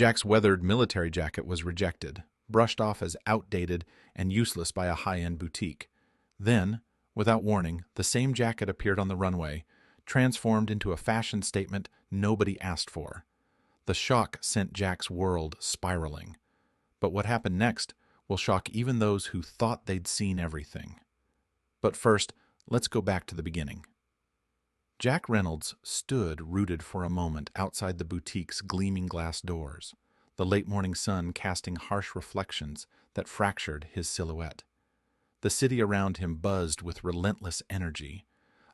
Jack's weathered military jacket was rejected, brushed off as outdated and useless by a high-end boutique. Then, without warning, the same jacket appeared on the runway, transformed into a fashion statement nobody asked for. The shock sent Jack's world spiraling. But what happened next will shock even those who thought they'd seen everything. But first, let's go back to the beginning. Jack Reynolds stood rooted for a moment outside the boutique's gleaming glass doors, the late morning sun casting harsh reflections that fractured his silhouette. The city around him buzzed with relentless energy,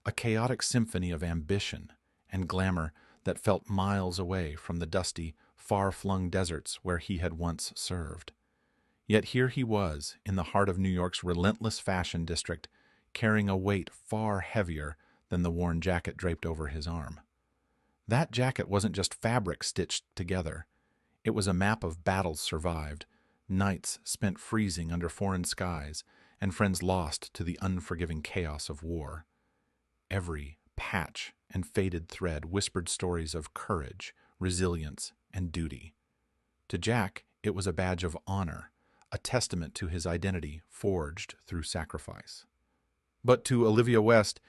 a chaotic symphony of ambition and glamour that felt miles away from the dusty, far-flung deserts where he had once served. Yet here he was, in the heart of New York's relentless fashion district, carrying a weight far heavier than the worn jacket draped over his arm. That jacket wasn't just fabric stitched together. It was a map of battles survived, nights spent freezing under foreign skies, and friends lost to the unforgiving chaos of war. Every patch and faded thread whispered stories of courage, resilience, and duty. To Jack, it was a badge of honor, a testament to his identity forged through sacrifice. But to Olivia West,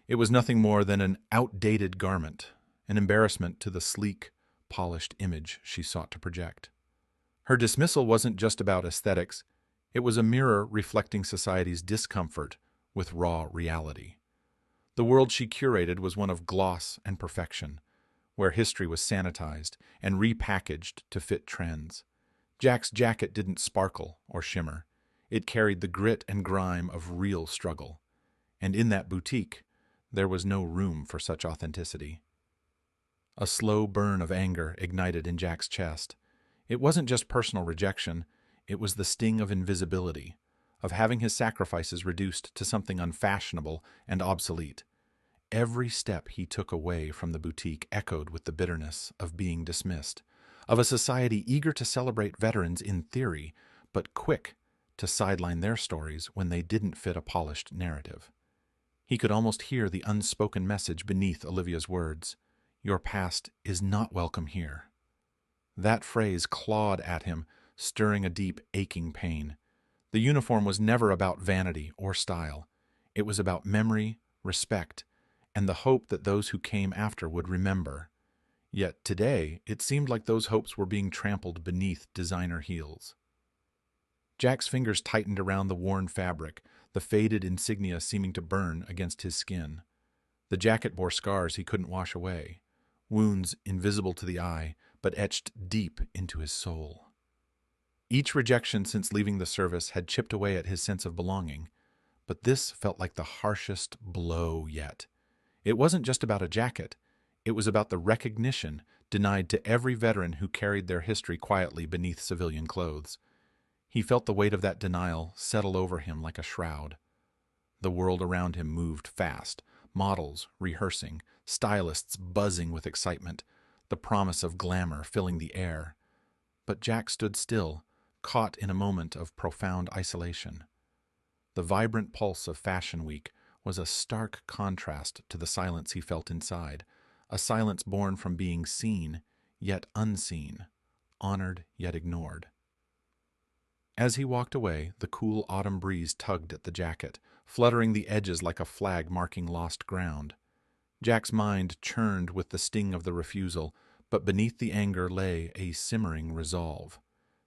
it was nothing more than an outdated garment, an embarrassment to the sleek, polished image she sought to project. Her dismissal wasn't just about aesthetics, it was a mirror reflecting society's discomfort with raw reality. The world she curated was one of gloss and perfection, where history was sanitized and repackaged to fit trends. Jack's jacket didn't sparkle or shimmer. It carried the grit and grime of real struggle. And in that boutique, there was no room for such authenticity. A slow burn of anger ignited in Jack's chest. It wasn't just personal rejection, it was the sting of invisibility, of having his sacrifices reduced to something unfashionable and obsolete. Every step he took away from the boutique echoed with the bitterness of being dismissed, of a society eager to celebrate veterans in theory, but quick to sideline their stories when they didn't fit a polished narrative. He could almost hear the unspoken message beneath Olivia's words, "Your past is not welcome here." That phrase clawed at him, stirring a deep, aching pain. The uniform was never about vanity or style. It was about memory, respect, and the hope that those who came after would remember. Yet today, it seemed like those hopes were being trampled beneath designer heels. Jack's fingers tightened around the worn fabric, the faded insignia seeming to burn against his skin. The jacket bore scars he couldn't wash away, wounds invisible to the eye, but etched deep into his soul. Each rejection since leaving the service had chipped away at his sense of belonging, but this felt like the harshest blow yet. It wasn't just about a jacket, it was about the recognition denied to every veteran who carried their history quietly beneath civilian clothes. He felt the weight of that denial settle over him like a shroud. The world around him moved fast, models rehearsing, stylists buzzing with excitement, the promise of glamour filling the air. But Jack stood still, caught in a moment of profound isolation. The vibrant pulse of Fashion Week was a stark contrast to the silence he felt inside, a silence born from being seen, yet unseen, honored yet ignored. As he walked away, the cool autumn breeze tugged at the jacket, fluttering the edges like a flag marking lost ground. Jack's mind churned with the sting of the refusal, but beneath the anger lay a simmering resolve.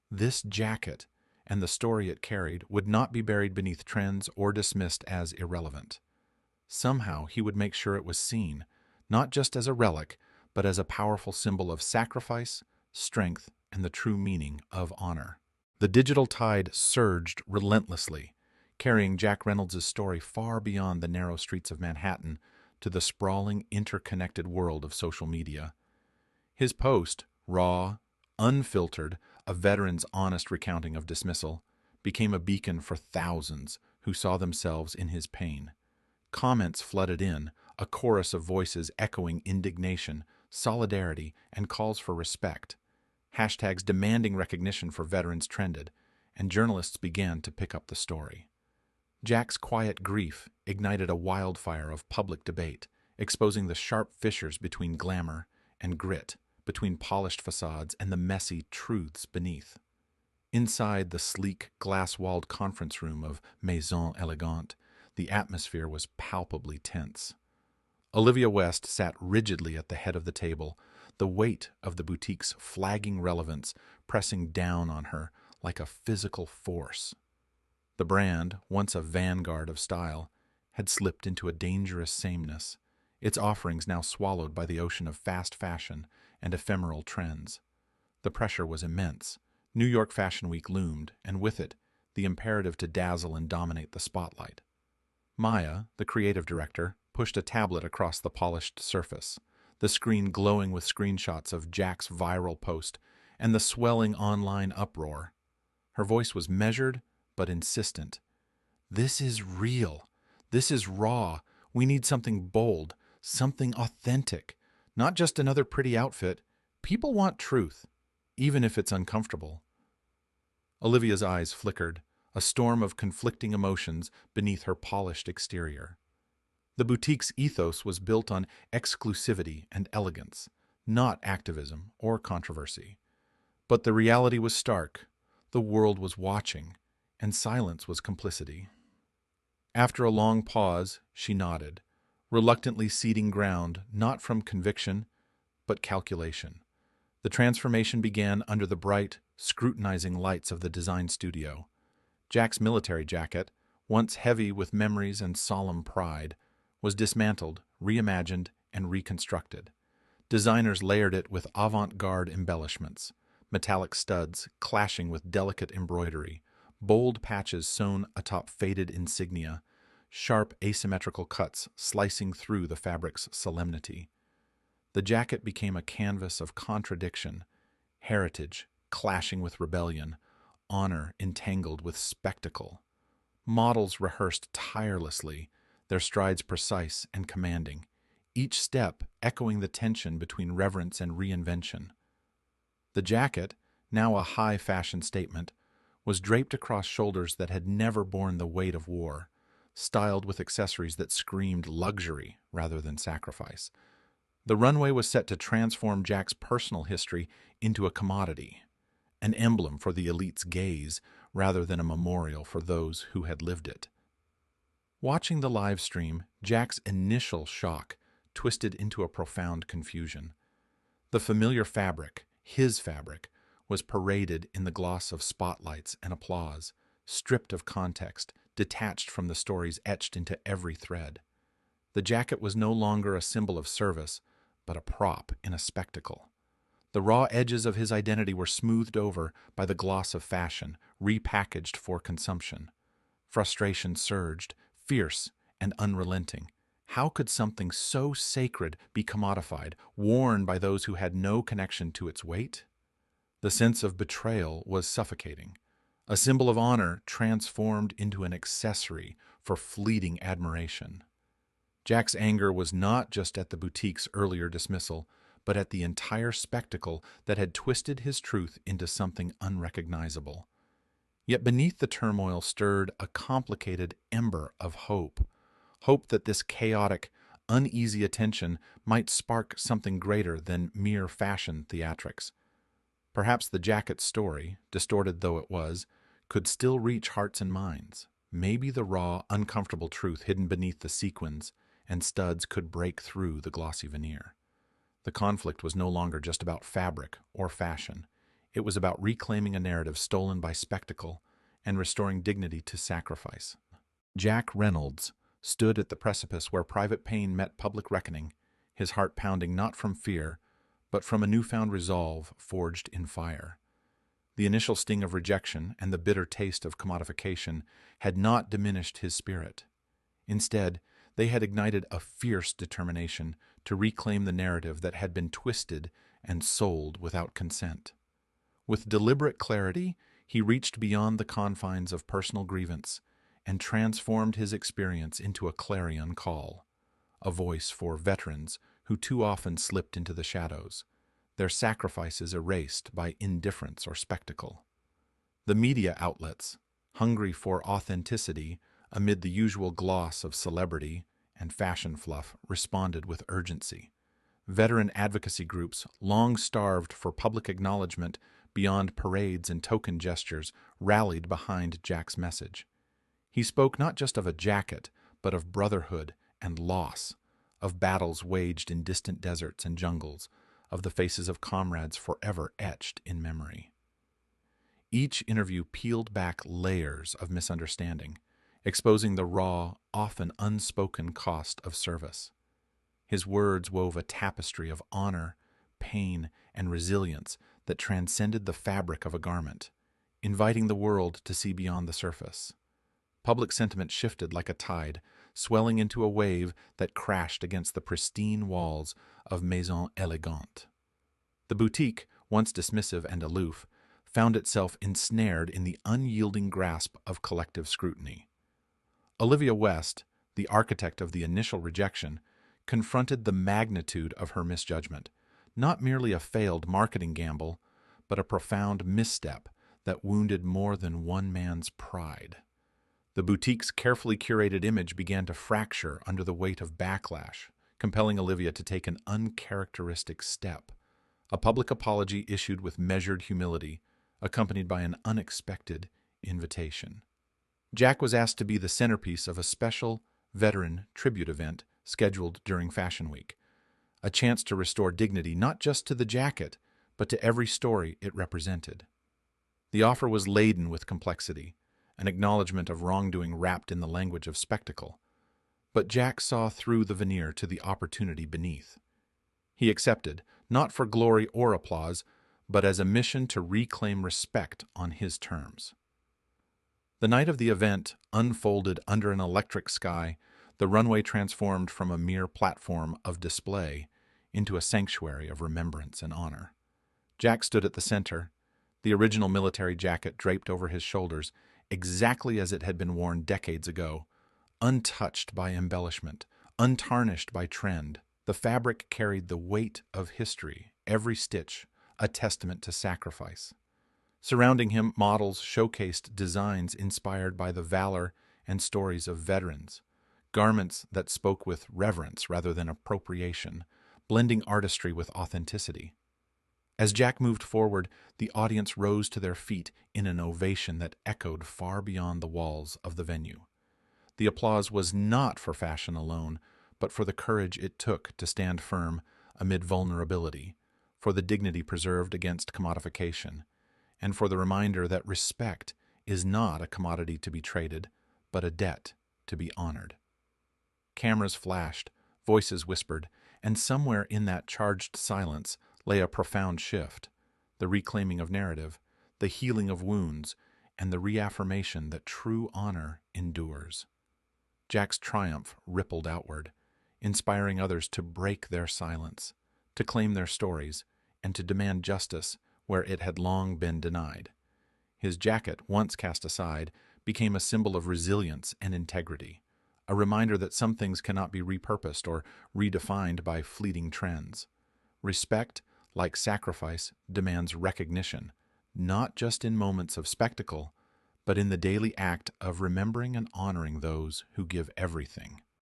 This jacket, and the story it carried, would not be buried beneath trends or dismissed as irrelevant. Somehow he would make sure it was seen, not just as a relic, but as a powerful symbol of sacrifice, strength, and the true meaning of honor. The digital tide surged relentlessly, carrying Jack Reynolds' story far beyond the narrow streets of Manhattan to the sprawling, interconnected world of social media. His post, raw, unfiltered, a veteran's honest recounting of dismissal, became a beacon for thousands who saw themselves in his pain. Comments flooded in, a chorus of voices echoing indignation, solidarity, and calls for respect. Hashtags demanding recognition for veterans trended, and journalists began to pick up the story. Jack's quiet grief ignited a wildfire of public debate, exposing the sharp fissures between glamour and grit, between polished facades and the messy truths beneath. Inside the sleek, glass-walled conference room of Maison Elegante, the atmosphere was palpably tense. Olivia West sat rigidly at the head of the table, the weight of the boutique's flagging relevance pressing down on her like a physical force. The brand, once a vanguard of style, had slipped into a dangerous sameness, its offerings now swallowed by the ocean of fast fashion and ephemeral trends. The pressure was immense. New York Fashion Week loomed, and with it, the imperative to dazzle and dominate the spotlight. Maya, the creative director, pushed a tablet across the polished surface, the screen glowing with screenshots of Jack's viral post and the swelling online uproar. Her voice was measured but insistent. "This is real. This is raw. We need something bold, something authentic, not just another pretty outfit. People want truth, even if it's uncomfortable." Olivia's eyes flickered, a storm of conflicting emotions beneath her polished exterior. The boutique's ethos was built on exclusivity and elegance, not activism or controversy. But the reality was stark. The world was watching, and silence was complicity. After a long pause, she nodded, reluctantly ceding ground not from conviction, but calculation. The transformation began under the bright, scrutinizing lights of the design studio. Jack's military jacket, once heavy with memories and solemn pride, was dismantled, reimagined, and reconstructed. Designers layered it with avant-garde embellishments, metallic studs clashing with delicate embroidery, bold patches sewn atop faded insignia, sharp asymmetrical cuts slicing through the fabric's solemnity. The jacket became a canvas of contradiction, heritage clashing with rebellion, honor entangled with spectacle. Models rehearsed tirelessly, their strides precise and commanding, each step echoing the tension between reverence and reinvention. The jacket, now a high fashion statement, was draped across shoulders that had never borne the weight of war, styled with accessories that screamed luxury rather than sacrifice. The runway was set to transform Jack's personal history into a commodity, an emblem for the elite's gaze rather than a memorial for those who had lived it. Watching the live stream, Jack's initial shock twisted into a profound confusion. The familiar fabric, his fabric, was paraded in the gloss of spotlights and applause, stripped of context, detached from the stories etched into every thread. The jacket was no longer a symbol of service, but a prop in a spectacle. The raw edges of his identity were smoothed over by the gloss of fashion, repackaged for consumption. Frustration surged, fierce and unrelenting. How could something so sacred be commodified, worn by those who had no connection to its weight? The sense of betrayal was suffocating. A symbol of honor transformed into an accessory for fleeting admiration. Jack's anger was not just at the boutique's earlier dismissal, but at the entire spectacle that had twisted his truth into something unrecognizable. Yet beneath the turmoil stirred a complicated ember of hope. Hope that this chaotic, uneasy attention might spark something greater than mere fashion theatrics. Perhaps the jacket's story, distorted though it was, could still reach hearts and minds. Maybe the raw, uncomfortable truth hidden beneath the sequins and studs could break through the glossy veneer. The conflict was no longer just about fabric or fashion. It was about reclaiming a narrative stolen by spectacle and restoring dignity to sacrifice. Jack Reynolds stood at the precipice where private pain met public reckoning, his heart pounding not from fear, but from a newfound resolve forged in fire. The initial sting of rejection and the bitter taste of commodification had not diminished his spirit. Instead, they had ignited a fierce determination to reclaim the narrative that had been twisted and sold without consent. With deliberate clarity, he reached beyond the confines of personal grievance and transformed his experience into a clarion call, a voice for veterans who too often slipped into the shadows, their sacrifices erased by indifference or spectacle. The media outlets, hungry for authenticity amid the usual gloss of celebrity and fashion fluff, responded with urgency. Veteran advocacy groups, long starved for public acknowledgement beyond parades and token gestures, rallied behind Jack's message. He spoke not just of a jacket, but of brotherhood and loss, of battles waged in distant deserts and jungles, of the faces of comrades forever etched in memory. Each interview peeled back layers of misunderstanding, exposing the raw, often unspoken cost of service. His words wove a tapestry of honor, pain, and resilience that transcended the fabric of a garment, inviting the world to see beyond the surface. Public sentiment shifted like a tide, swelling into a wave that crashed against the pristine walls of Maison Elegante. The boutique, once dismissive and aloof, found itself ensnared in the unyielding grasp of collective scrutiny. Olivia West, the architect of the initial rejection, confronted the magnitude of her misjudgment, not merely a failed marketing gamble, but a profound misstep that wounded more than one man's pride. The boutique's carefully curated image began to fracture under the weight of backlash, compelling Olivia to take an uncharacteristic step. A public apology issued with measured humility, accompanied by an unexpected invitation. Jack was asked to be the centerpiece of a special veteran tribute event scheduled during Fashion Week, a chance to restore dignity not just to the jacket, but to every story it represented. The offer was laden with complexity, an acknowledgement of wrongdoing wrapped in the language of spectacle, but Jack saw through the veneer to the opportunity beneath. He accepted, not for glory or applause, but as a mission to reclaim respect on his terms. The night of the event unfolded under an electric sky. The runway transformed from a mere platform of display into a sanctuary of remembrance and honor. Jack stood at the center, the original military jacket draped over his shoulders, exactly as it had been worn decades ago, untouched by embellishment, untarnished by trend. The fabric carried the weight of history, every stitch a testament to sacrifice. Surrounding him, models showcased designs inspired by the valor and stories of veterans, garments that spoke with reverence rather than appropriation, blending artistry with authenticity. As Jack moved forward, the audience rose to their feet in an ovation that echoed far beyond the walls of the venue. The applause was not for fashion alone, but for the courage it took to stand firm amid vulnerability, for the dignity preserved against commodification, and for the reminder that respect is not a commodity to be traded, but a debt to be honored. Cameras flashed, voices whispered, and somewhere in that charged silence lay a profound shift, the reclaiming of narrative, the healing of wounds, and the reaffirmation that true honor endures. Jack's triumph rippled outward, inspiring others to break their silence, to claim their stories, and to demand justice where it had long been denied. His jacket, once cast aside, became a symbol of resilience and integrity, a reminder that some things cannot be repurposed or redefined by fleeting trends. Respect, like sacrifice, demands recognition, not just in moments of spectacle, but in the daily act of remembering and honoring those who give everything.